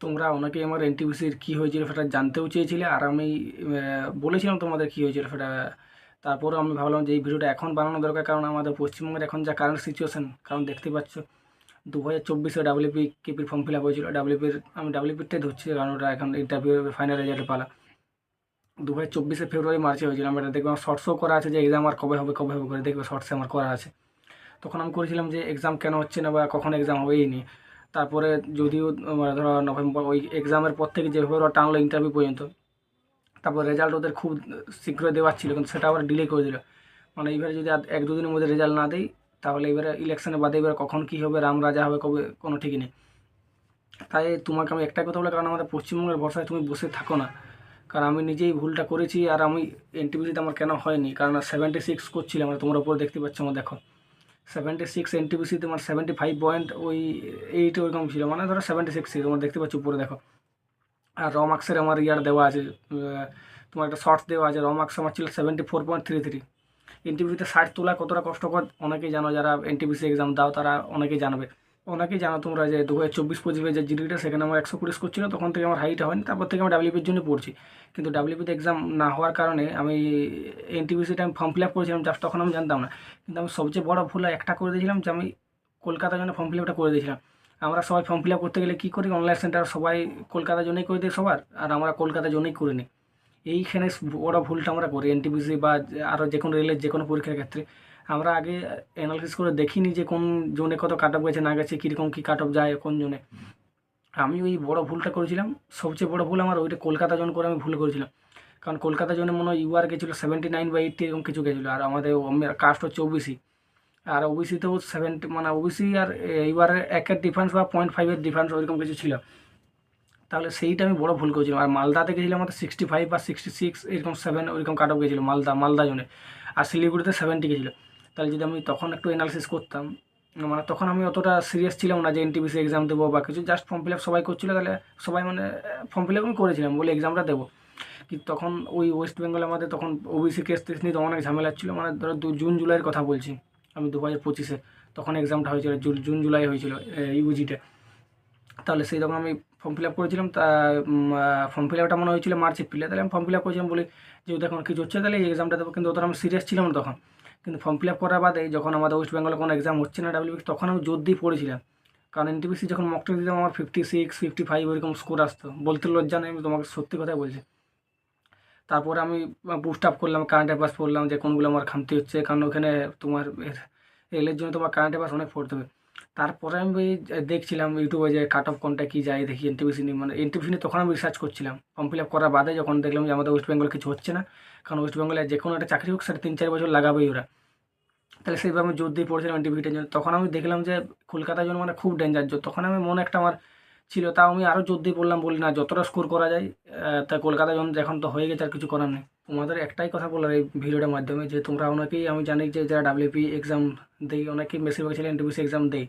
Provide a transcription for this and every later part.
তোমরা অনেকেই আমার এনটিপিসির কী হয়েছিল সেটা জানতেও চেয়েছিলে, আর আমি বলেছিলাম তোমাদের কী হয়েছিল সেটা। তারপরেও আমি ভাবলাম যে এই ভিডিওটা এখন বানানো দরকার, কারণ আমাদের পশ্চিমবঙ্গের এখন যা কারেন্ট সিচুয়েশান, কারণ দেখতে পাচ্ছ 2024-এ ডাব্লিউপি কেপির ফর্ম ফিল আপ হয়েছিল। ডাব্লিউপির আমি ডাব্লিউপিটাই ধরছি, কারণ ওটা এখন ইন্টারভিউ ফাইনাল রেজাল্টের পালা। 2024-এ ফেব্রুয়ারি মার্চে হয়েছিল। আমি এটা দেখবে আমার শর্টসও করা আছে যে এক্সাম আর কবে হবে কবে হবে করে, দেখবে শর্টসে আমার করা আছে। তখন আমি করেছিলাম যে এক্সাম কেন হচ্ছে না বা কখন এক্সাম হবে এই নিয়ে। তারপরে যদিও ধরো নভেম্বর ওই এক্সামের পর থেকে যেভাবে ওরা টানলো ইন্টারভিউ পর্যন্ত, তারপর রেজাল্ট ওদের খুব শীঘ্রই দেওয়ার ছিল, কিন্তু সেটা আবার ডিলে করে দিল। মানে এইবারে যদি আর 1-2 দিনের মধ্যে রেজাল্ট না দেয়, তাহলে এবারে ইলেকশনে বাদে এবার কখন কী হবে, রাম রাজা হবে কবে, কোনো ঠিকই নেই। তাই তোমাকে আমি একটাই কথা বলি, কারণ আমাদের পশ্চিমবঙ্গের ভরসায় তুমি বসে থাকো না। কারণ আমি নিজেই ভুলটা করেছি, আর আমি এনটিপিসিতে আমার কেন হয়নি, কারণ 76 করছিলাম, আমরা তোমার উপর দেখতে পাচ্ছ আমার দেখো 76 এনটিপিসিতে আমার 75 পয়েন্ট ওই 8 ওইরকম ছিল, মানে ধরো 76 ছিল, তোমার দেখতে পাচ্ছ উপরে দেখো। আর র মার্কসের আমার ইয়ার দেওয়া আছে, তোমার একটা শর্টস দেওয়া আছে, র মার্কস আমার ছিল 74.33। এনটিপিসিতে 60 তোলা কতটা কষ্টকর অনেকেই জানো, যারা এনটিপিসি এক্সাম দাও তারা অনেকেই জানবে। অনেকেই জানো তোমরা যে 2024-25 যে জিডিটা, সেখানে আমার 120 স্কোর ছিল, তখন থেকে আমার হাইট হয়নি, তারপর থেকে আমি ডাব্লিউপির জন্য পড়ছি। কিন্তু ডাব্লিউপিতে এক্সাম না হওয়ার কারণে আমি এনটিপিসিতে আমি ফর্ম ফিল আপ করেছিলাম, জাস্ট তখন আমি জানতাম না। কিন্তু আমি সবচেয়ে বড় ভুল একটা করে দিয়েছিলাম, যে আমি কলকাতার জন্য ফর্ম ফিল আপটা করে দিয়েছিলাম। আমরা সবাই ফর্ম ফিল আপ করতে গেলে কী করি, অনলাইন সেন্টার সবাই কলকাতার জন্যই করে দিই সবার, আর আমরা কলকাতার জন্যই করে নিই। এইখানে বড় ভুলটা আমরা করি এনটিপিসি বা আরও যে কোনো রেলের যে কোনো পরীক্ষার ক্ষেত্রে। আমরা আগে অ্যানালিসিস করে দেখিনি যে কোন জোনে কত কাট অফ গেছে না গেছে, কীরকম কী কাট অফ যায় কোন জোনে। আমি ওই বড় ভুলটা করেছিলাম, সবচেয়ে বড় ভুল আমার ওইটা কলকাতা জোন করে আমি ভুল করেছিলাম। কারণ কলকাতা জোনে মনে হয় ইউআর গেছিলো 79 বা 80 এরকম কিছু গেছিলো, আর আমাদের কাস্ট হচ্ছে ওবিসি। আর ওবিসিতেও 70, মানে ওবিসি আর ইউআরের 1-এর ডিফারেন্স বা 0.5-এর ডিফারেন্স ওইরকম কিছু ছিল। তাহলে সেইটা আমি বড় ভুল করেছিলাম। আর মালদাতে গেছিলাম আমাদের 65 বা 66 এরকম 7 ওইরকম কাট অফ গেছিলো মালদা জোনে। আর শিলিগুড়িতে 70 গেছিলো। তাহলে যদি আমি তখন একটু অ্যানালিসিস করতাম, মানে তখন আমি অতটা সিরিয়াস ছিলাম না যে এনটিপিসি এক্সাম দেবো বা কিছু, জাস্ট ফর্ম ফিল আপ সবাই করছিলো, তাহলে সবাই মানে ফর্ম ফিল আপ আমি করেছিলাম বলে এক্সামটা দেবো। কিন্তু তখন ওই ওয়েস্ট বেঙ্গলে আমাদের তখন ওবিসি কেস টেস নিয়ে তো অনেক ঝামেলা ছিল, মানে ধরো জুন জুলাইয়ের কথা বলছি আমি, 2025-এ তখন এক্সামটা হয়েছিল, জুন জুলাই হয়েছিল ইউজিটা। তাহলে সেই তখন আমি ফর্ম ফিল আপ করেছিলাম, তা ফর্ম ফিল আপটা মনে হয়েছিল মার্চ এপ্রিলে। তাহলে আমি ফর্ম ফিল আপ করেছিলাম বলি যেহেতু এখন কিছু হচ্ছে তাহলে এই এক্সামটা দেবো, কিন্তু অতটা আমি সিরিয়াস ছিলাম না তখন। কিন্তু ফর্ম ফিল আপ করার বাদে যখন আমাদের ওয়েস্ট বেঙ্গলে কোনো এক্সাম হচ্ছে না ডাব্লিউবি, তখন আমি জোর দিয়ে পড়েছিলাম। কারণ এনটিপিসি যখন মক টেস্ট দিতাম আমার 56 55 ওইরকম স্কোর আসতো, বলতে লজ্জা নেই, আমি তোমাকে সত্যি কথাই বলছি। তারপরে আমি বুস্ট আপ করলাম, কারেন্ট অ্যাফেয়ার্স পড়লাম যে কোনগুলো আমার খামতি হচ্ছে, কারণ ওখানে তোমার রেলের জন্য তোমার কারেন্ট অ্যাফেয়ার্স অনেক পড়তে হবে। তারপরে আমি ওই দেখছিলাম ইউটিউবে যে কাট অফ কোনটা কী যায় দেখি এনটিপিসি নিয়ে, মানে এনটিপিসি নিয়ে তখন আমি রিসার্চ করছিলাম ফর্ম ফিল আপ করার বাদে, যখন দেখলাম যে আমাদের ওয়েস্ট বেঙ্গল কিছু হচ্ছে না। কারণ ওয়েস্ট বেঙ্গলে যে কোনো একটা চাকরি হোক সেটা 3-4 বছর লাগাবেই ওরা। তাহলে সেইভাবে আমি জোর দিয়ে পড়ছিলাম এনটিপিটার জন্য। তখন আমি দেখলাম যে কলকাতার জন্য মানে খুব ডেঞ্জার জোর, তখন আমি মনে একটা আমার ছিল, তাও আমি আরও জোর দিয়ে পড়লাম, বলি না যতটা স্কোর করা যায়। তা কলকাতা এখন তো হয়ে গেছে, আর কিছু করার নেই। তোমাদের একটাই কথা বলার এই ভিডিওটার মাধ্যমে, যে তোমরা অনেকেই আমি জানি যে যারা ডাব্লিউপি এক্সাম দেই, অনেকেই বেশিরভাগ ছেলে এনটিপিসি এক্সাম দেয়,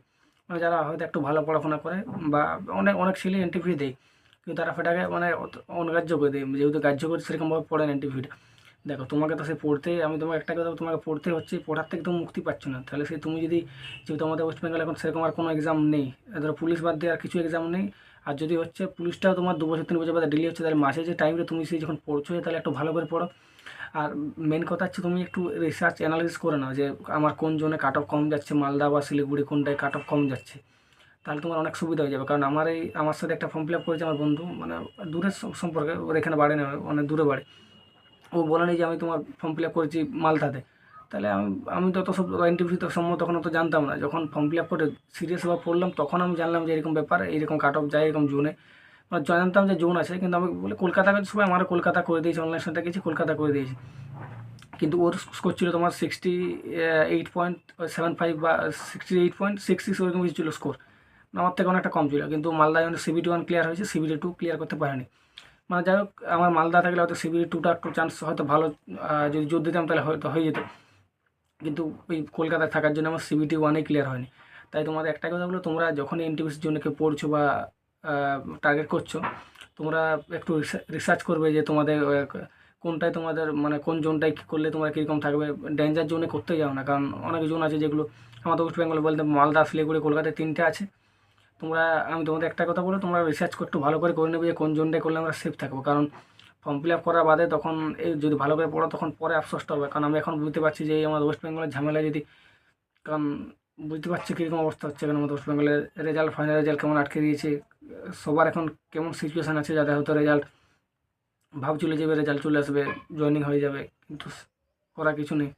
মানে যারা হয়তো একটু ভালো পড়াশোনা করে, বা অনেক অনেক ছেলে এনটিপি দেয়, কিন্তু তারা সেটাকে মানে অনগ্রাহ্য করে দেয়, যেহেতু গ্রাহ্য করে সেরকমভাবে পড়েন এনটিপিটা। দেখো তোমাকে তো সে পড়তে, আমি তোমাকে একটা কথা, তোমাকে পড়তে হচ্ছে, পড়ার থেকে তুমি মুক্তি পাচ্ছ না। তাহলে সে তুমি যদি, যেহেতু আমাদের ওয়েস্ট বেঙ্গল এখন সেরকম আর কোনো এক্সাম নেই, ধরো পুলিশ বাদ দিয়ে আর কিছু এক্সাম নেই। আর যদি হচ্ছে পুলিশটাও তোমার 2 বছর 3 বছর বাদে ডিলে হচ্ছে, তাহলে মাসে যে টাইমটা তুমি সেই যখন পড়ছো, তাহলে একটু ভালো করে পড়ো। আর মেন কথা হচ্ছে তুমি একটু রিসার্চ অ্যানালিসিস করে নাও যে আমার কোন জোনে কাট অফ কম যাচ্ছে, মালদা বা শিলিগুড়ি কোনটায় কাট অফ কম যাচ্ছে। তাহলে তোমার অনেক সুবিধা হয়ে যাবে। কারণ আমার সাথে একটা ফর্ম ফিল আপ করেছে আমার বন্ধু, মানে দূরের সম্পর্কে, ওর এখানে বাড়ি নেই, অনেক দূরে বাড়ি। ও বলে নি যে আমি তোমার ফর্ম ফিল আপ করেছি মালদাতে। তাহলে আমি তো অত সব এনটিপিসি তো সম্বন্ধে তখন অত জানতাম না। যখন ফর্ম ফিল আপ করে সিরিয়াসভাবে পড়লাম, তখন আমি জানলাম যে এরকম ব্যাপার, এইরকম কাট অফ যায় এরকম জোনে। মানে জানতাম যে জোন আছে, কিন্তু আমি বলে কলকাতা সবাই আমার কলকাতা করে দিয়েছি, অনলাইন সেন্টার গেছি কলকাতা করে দিয়েছি। কিন্তু ওর স্কোর ছিল তোমার 68.75 বা 68.66 ওরকম কিছু ছিল স্কোর, আমার থেকে অনেকটা কম ছিল। কিন্তু মালদা যখন CBT 1 ক্লিয়ার হয়েছে, CBT 2 ক্লিয়ার করতে পারেনি। মানে যাই হোক, আমার মালদা থাকলে হয়তো CBT 2টা একটু চান্স হয়তো ভালো, যদি জোর দিতাম তাহলে হয়তো হয়ে যেত। কিন্তু ওই কলকাতায় থাকার জন্য আমার CBT 1-ই ক্লিয়ার হয়নি। তাই তোমাদের একটাই কথা বলো, তোমরা যখনই এনটিপিসির জন্য কেউ পড়ছো বা টার্গেট করছো, তোমরা একটু রিসার্চ করবে যে তোমাদের কোনটায় তোমাদের মানে কোন জোনটায় কী করলে তোমরা কীরকম থাকবে। ডেঞ্জার জোনে করতে যাও না, কারণ অনেক জোন আছে যেগুলো আমাদের ওয়েস্ট বেঙ্গল বলতে মালদা শিলিগুড়ি কলকাতায় 3টে আছে। তো তোমরা, আমি তোমাদের একটা কথা বলো, তোমরা রিসার্চ একটু ভালো করে নেবে যে কোন জোনটায় করলে আমরা সেফ থাকবো। কারণ ফর্ম ফিল আপ করার বাদে তখন এই যদি ভালো করে পড়ো তখন পরে আফসোসটা হবে। কারণ আমি এখন বুঝতে পারছি যে এই আমার ওয়েস্ট বেঙ্গলের ঝামেলা যদি, কারণ বুঝতে পারছি কীরকম অবস্থা হচ্ছে এখন আমাদের ওয়েস্ট বেঙ্গলের রেজাল্ট, ফাইনাল রেজাল্ট কেমন আটকে দিয়েছে। সবার এখন কেমন সিচুয়েশান আছে, যাদের হয়তো রেজাল্ট ভাবছিল যে রেজাল্ট চলে আসবে, জয়েনিং হয়ে যাবে, কিন্তু করার কিছু নেই।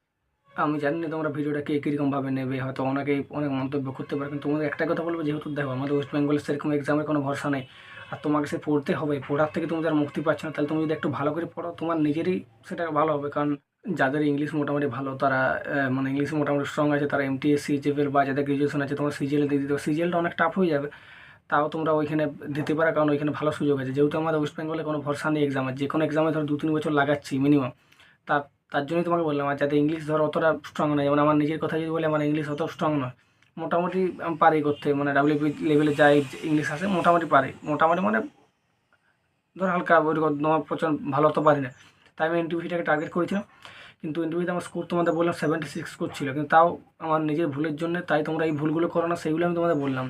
আমি জানি না তোমরা ভিডিওটা কে কীরকমভাবে নেবে, হয়তো অনেকেই অনেক মন্তব্য করতে পারে, কিন্তু তোমাদের একটা কথা বলবো, যেহেতু দেখো আমাদের ওয়েস্ট বেঙ্গলের সেরকম এক্সামের কোনো ভরসা নেই, আর তোমাকে সে পড়তে হবে, পড়ার থেকে তুমি যারা মুক্তি পাচ্ছ না, তাহলে তুমি যদি একটু ভালো করে পড়ো তোমার নিজেরই সেটা ভালো হবে। কারণ যাদের ইংলিশ মোটামুটি ভালো, তারা মানে ইংলিশ মোটামুটি স্ট্রং আছে, তারা এমটিএস সিজিএল বা যাদের গ্রাজুয়েশন আছে, তোমার সিজিএল দিয়ে দিতে, সিজিএলটা অনেক টাফ হয়ে যাবে, তাও তোমরা ওইখানে দিতে পারো, কারণ ওইখানে ভালো সুযোগ আছে। যেহেতু আমাদের ওয়েস্ট বেঙ্গলে কোনো ভরসা নেই এক্সামের, যে কোনো এক্সামে ধরো 2-3 বছর লাগাচ্ছি মিনিমাম, তার তার জন্যই তোমাকে বললাম। আর যাতে ইংলিশ ধরো অতটা স্ট্রং নয়, যেমন আমার নিজের কথা যদি বলি, আমার ইংলিশ অত স্ট্রং নয়, মোটামুটি আমি পারি করতে, মানে ডাব্লিউপি লেভেলে যাই ইংলিশ আসে মোটামুটি পারি, মোটামুটি মানে ধর হালকা, ওই প্রচন্ড ভালো তো পারি না। তাই আমি এনটিভিটাকে টার্গেট করেছিলাম, কিন্তু এনটিভিতে আমার স্কোর তোমাদের বললাম 76 স্কোর ছিল, কিন্তু তাও আমার নিজের ভুলের জন্য, তাই তোমরা এই ভুলগুলো করো না, সেইগুলো আমি তোমাদের বললাম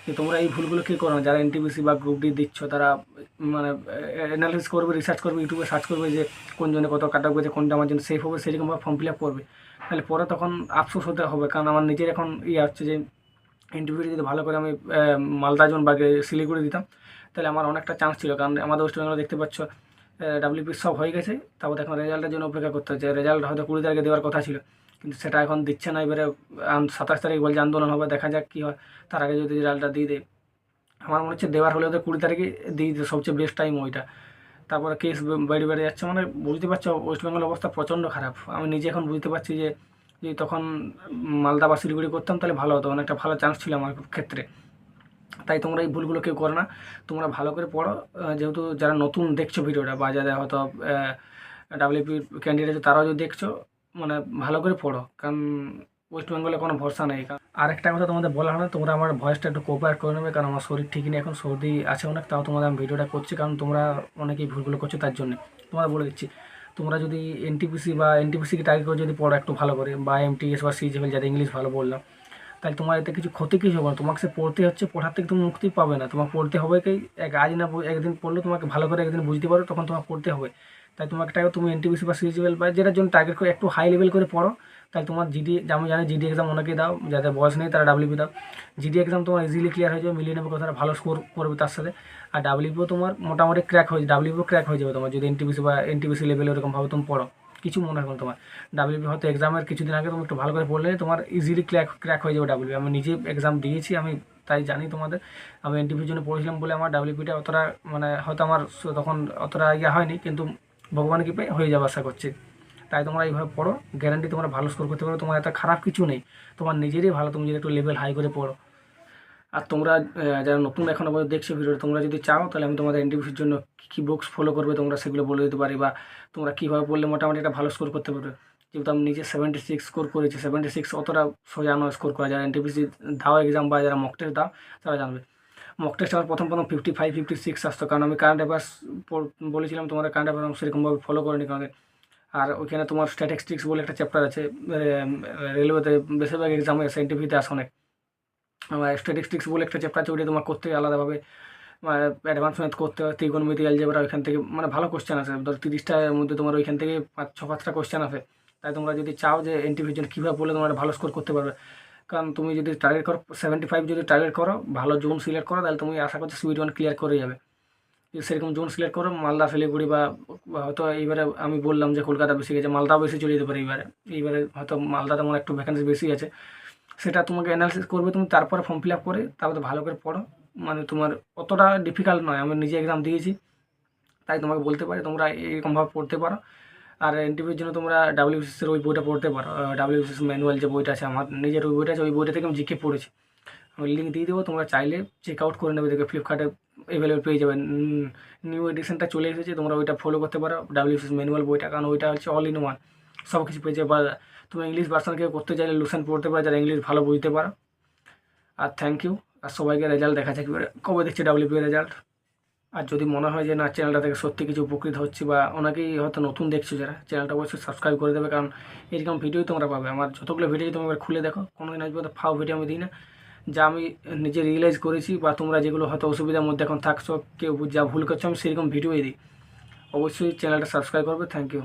যে তোমরা এই ভুলগুলো কী করো না। যারা এনটিপিসি বা গ্রুপ ডি দিচ্ছ, তারা মানে অ্যানালিসিস করবে, রিসার্চ করবে, ইউটিউবে সার্চ করবে যে কোন জন্য কত কাটা গেছে, কোনটা আমার জন্য সেফ হবে, সেরকমভাবে ফর্ম ফিল আপ করবে। তাহলে পরে তখন আফসোস হতে হবে। কারণ আমার নিজের এখন হচ্ছে যে ইন্টারভিউটা যদি ভালো করে আমি মালদা জোন বা শিলিগুড়ি দিতাম, তাহলে আমার অনেকটা চান্স ছিল। কারণ আমাদের ওয়েস্ট বেঙ্গলে দেখতে পাচ্ছ ডাব্লিউপি সব হয়ে গেছে, তারপর এখন রেজাল্টের জন্য অপেক্ষা করতে হচ্ছে। রেজাল্ট হয়তো 20 তারিখে দেওয়ার কথা ছিল, কিন্তু সেটা এখন দিচ্ছে না। এবারে 27 তারিখ বলছে আন্দোলন হবে, দেখা যাক কী হয়। তার আগে যদি রেজাল্টটা দিয়ে দেয়, আমার মনে হচ্ছে দেওয়ার হলে ওদের 20 তারিখে দিয়ে দিতে, সবচেয়ে বেস্ট টাইম ওইটা। তারপরে কেস বেড়ে বেড়ে যাচ্ছে, মানে বুঝতে পারছো ওয়েস্ট বেঙ্গলের অবস্থা প্রচণ্ড খারাপ। আমি নিজে এখন বুঝতে পারছি যে যদি তখন মালদা বা শিলিগুড়ি করতাম তাহলে ভালো হতো, অনেকটা ভালো চান্স ছিল আমার ক্ষেত্রে। তাই তোমরা এই ভুলগুলো কেউ করো না, তোমরা ভালো করে পড়ো। যেহেতু যারা নতুন দেখছো ভিডিওটা, বা যারা হয়তো ডাব্লিউপি ক্যান্ডিডেট আছে, তারাও যদি দেখছো, মানে ভালো করে পড়ো, কারণ ওয়েস্ট বেঙ্গলে কোনো ভরসা নেই। আর একটা কথা তোমাদের বলা হয় না, তোমরা আমার ভয়েসটা একটু কোঅপারেট করে নেবে, কারণ আমার শরীর ঠিক নেই এখন, সর্দি আছে অনেক, তাও তোমাদের আমি ভিডিওটা করছি, কারণ তোমরা অনেকেই ভুলগুলো করছো, তার জন্য তোমরা বলে দিচ্ছি। তোমরা যদি এনটিপিসি বা এনটিপিসিকে টার্গেট করে যদি পড়ো একটু ভালো করে, বা এমটিএস বা সিজিএল, যাদের ইংলিশ ভালো বললাম, তাহলে তোমার এতে কিছু ক্ষতি কিছু হবে না। তোমাকে সে পড়তে হচ্ছে, পড়ার থেকে তুমি মুক্তি পাবে না, তোমার পড়তে হবে কি, আজ না একদিন পড়লে তোমাকে ভালো করে একদিন বুঝতে পারো, তখন তোমার পড়তে হবে। তাই তোমাকে তুমি এনটিপিসি বা সিজিএল বা যেটার জন্য টার্গেট করে একটু হাই লেভেল করে পড়ো। তাই তোমার জিডি, আমি জানি জিডি এক্সাম অনেকেই দাও, যাদের বয়স নেই তারা ডাব্লিউপি দাও। জিডি এক্সাম তোমার ইজিলি ক্লিয়ার হয়ে যাবে, মিলিয়ে নেবে কথাটা, ভালো স্কোর করবে তার সাথে। আর ডাব্লিউপিও তোমার মোটামুটি ক্র্যাক হয়ে যাবে, ডাব্লিউপিও ক্র্যাক হয়ে যাবে তোমার, যদি এনটিপিসি বা এনটিপিসি লেভেলে এরকমভাবে তুমি পড়ো। কিছু মনে হয় তোমার ডাব্লিউপি হয়তো এক্সামের কিছুদিন আগে তুমি একটু ভালো করে পড়লে তোমার ইজিলি ক্র্যাক হয়ে যাবে ডাব্লিউপি। আমি নিজে এক্সাম দিয়েছি, আমি তাই জানি তোমাদের। আমি এনটিপির জন্য পড়েছিলাম বলে আমার ডাব্লিউপিটা অতটা, মানে হয়তো আমার তখন অতটা হয়নি, কিন্তু ভগবান কৃপায় হয়ে যাবে আশা করছি। তাই তোমরা এইভাবে পড়ো, গ্যারান্টি তোমরা ভালো স্কোর করতে পারো। তোমার এত খারাপ কিছু নেই, তোমার নিজেরই ভালো, তুমি যদি একটু লেভেল হাই করে পড়ো। আর তোমরা যারা নতুন এখন আবার দেখছো ভিডিওটা, তোমরা যদি চাও তাহলে আমি তোমাদের এনটিপিসির জন্য কী বুকস ফলো করবে তোমরা সেগুলো বলে দিতে পারি, বা তোমরা কীভাবে পড়লে মোটামুটি একটা ভালো স্কোর করতে পারবে। যেহেতু আমি নিজে 76 স্কোর করেছি, 76 অতটা সোজা নয় স্কোর করা। যারা এনটিপিসি দাও এক্সাম বা যারা মক টেস্ট দাও, তারা জানবে। মক টেস্ট আমার প্রথম 55, 56 আসতো, কারণ আমি কারেন্ট অ্যাফেয়ার্স বলেছিলাম তোমাদের, কারেন্ট অ্যাফেয়ার্স সেরকমভাবে ফলো করিনি কারণ। আর ওইখানে তোমার স্ট্যাটিস্টিক্স বলে একটা চ্যাপ্টার আছে, রেলওয়েতে বেশিরভাগ এক্সামে সাইন্টিফিকতে আসে অনেক। স্ট্যাটিস্টিক্স বলে একটা চ্যাপ্টার আছে, ওইটা তোমার করতে আলাদাভাবে অ্যাডভান্স ম্যাথ করতে হয়, ত্রিকোণমিতি, অ্যালজেব্রা, ওইখান থেকে মানে ভালো কোশ্চেন আসে। ধর 30টার মধ্যে তোমার ওইখান থেকে 5-5টা কোশ্চেন আসে। তাই তোমরা যদি চাও যে এনটিভির জন্য কীভাবে বলে তোমরা ভালো স্কোর করতে পারবে, কারণ তুমি যদি টার্গেট করো 75, যদি টার্গেট করো, ভালো জোন সিলেক্ট করো, তাহলে তুমি আশা করছি সুইট 1 ক্লিয়ার করে যাবে। যদি সেরকম জোন সিলেক্ট করো, মালদা, শিলিগুড়ি বা হয়তো এইবারে আমি বললাম যে কলকাতা বেশি গেছে, মালদাও বেশি চলে যেতে পারে এইবারে হয়তো মালদাতে আমার একটু ভ্যাকেন্সি বেশি আছে। সেটা তোমাকে অ্যানালিসিস করবে তুমি, তারপরে ফর্ম ফিল আপ করে তারপরে ভালো করে পড়ো। মানে তোমার অতটা ডিফিকাল্ট নয়, আমি নিজে এক্সাম দিয়েছি, তাই তোমাকে বলতে পারি তোমরা এরকমভাবে পড়তে পারো। আর এনটিভির জন্য তোমরা ডাব্লিউবিসিসির ওই বইটা পড়তে পারো, ডাব্লিউবিসিসি ম্যানুয়াল যে বইটা আছে, আমার নিজের ওই বইটা আছে, ওই বইটা থেকে আমি জিকে পড়েছি। আমি লিঙ্ক দিয়ে দেবো, তোমরা চাইলে চেক আউট করে নেবে, দেখবে ফ্লিপকার্টে অ্যাভেলেবল পেয়ে যাবেন। নিউ এডিশনটা চলে এসেছে, তোমরা ওইটা ফলো করতে পারো, ডাব্লিউবিসিসি ম্যানুয়াল বইটা, কারণ ওইটা হচ্ছে অল ইন ওয়ান, সব কিছু পেয়ে যাবে। বা তুমি ইংলিশ ভার্সন কেউ করতে চাইলে লুসেন পড়তে পারো, যারা ইংলিশ ভালো বুঝতে পারো। আর থ্যাংক ইউ। আর সবাইকে রেজাল্ট দেখা যাক কবে দেখছি ডাব্লিউপি রেজাল্ট। আর যদি মনে হয় যে না চ্যানেলটা থেকে সত্যি কিছু উপকৃত হচ্ছে, বা অনেকেই হয়তো নতুন দেখছো যারা, চ্যানেলটা অবশ্যই সাবস্ক্রাইব করে দেবে, কারণ এরকম ভিডিওই তোমরা পাবে। আমার যতগুলো ভিডিও তুমি এবার খুলে দেখো, কোনো দিন আজ পর্যন্ত ফাও ভিডিও আমি দিই না। যা আমি নিজে রিয়েলাইজ করেছি, বা তোমরা যেগুলো হয়তো অসুবিধার মধ্যে এখন থাকছো, কেউ যা ভুল করছো, আমি সেরকম ভিডিওই দিই। অবশ্যই চ্যানেলটা সাবস্ক্রাইব করবে। Thank you.